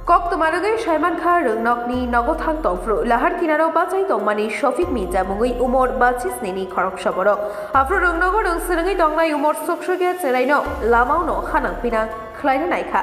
Kok Shaiman Kha Rungkni Nogothang Tongfru Lahar Kinaro Batai Tongmani Shofik Mija Mungui Umor Batis Nini Korok Shaboro Afro Rungnogo Rungserangi Tongmai Umor Sokshogia Seraino Lamauno Hanang Pinang Kleine Naika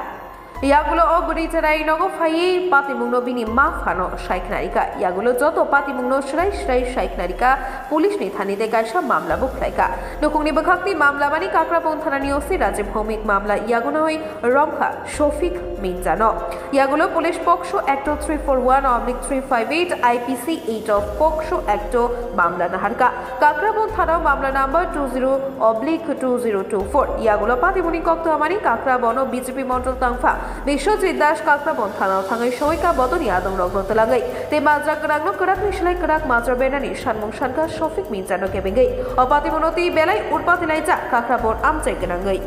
Yagulo Oburi Terai Nogo Faye Patimungno Bini Mafano Shaik Narika Yagulo Joto Patimungno Shrai Shaik Narika Police Nithani de Gaisha Mamla Buklaika Nukuni Bakakti Mamla Mani Kakra Pontananiosi Rajib Homik Mamla Yagunoi Romka Shofik Minjano Yagulo Police Poksho Acto 341/358 IPC 8 of Poksho Acto Mamla Naharka Kakra Pontana Mamla number 20/2024 Yagulo Patimuni Kokto Amani Kakra Bono BJP Montal Tangfa Bishojit Das Kakra Pontana Tangai Shoika Bodoni Adam Rogotalangai Te Mazra Karagno Karak Nishlai Karak Mazra Benani Shanmung Shanka Shofik Minjano Kebengai O Patimonoti Belai Urpatilaiza Kakra Bon Amche Kenangai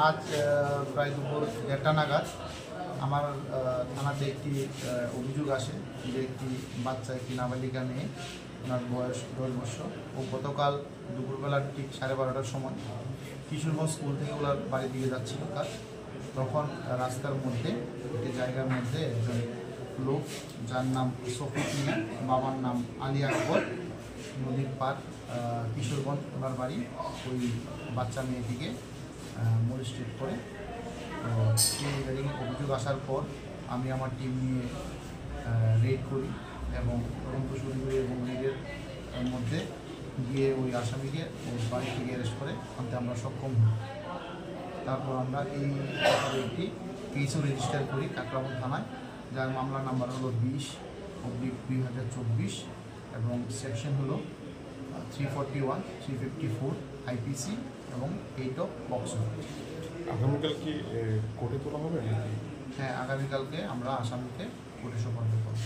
आज প্রায় দুপুর 1টা নাগাদ আমার থানাতে একটি অভিযোগ আসে যে একটি বাচ্চা একটি নাবালিকা মেয়ে ওনার বয়স 10 বছর ও গতকাল দুপুরবেলা ঠিক 12:30টার সময় কিশোরগঞ্জ স্কুল থেকে ওনার বাড়ি দিকে যাচ্ছিল কাজ তখন রাস্তার মধ্যে একটি জায়গার মধ্যে একজন লোক যার নাম শফিক মিয়া বাবার নাম আলী আকবর নদীর পার কিশোরগঞ্জ ওনার বাড়ি ওই বাচ্চা মেয়েটিকে মোলেস্টেড করে সেই অভিযোগ আসার পর আমি আমার টিম নিয়ে রেড করি এবং তদন্ত শুরু করি এবং রেডের মধ্যে গিয়ে ওই আসামিকে ওই বাড়ি থেকে অ্যারেস্ট করে আনতে আমরা সক্ষম হই তারপর আমরা এই একটি কেসও রেজিস্টার করি কাকরাবন থানায় যার মামলা নাম্বার হলো 20/2024 এবং সেকশন হলো 341 354 আইপিসি এবং 8 অফ পক্সো। আগামীকাল কি কোর্টে তোলা হবে? হ্যাঁ, আগামীকালকে আমরা আসামিকে কোর্টে সোপর্দ করব।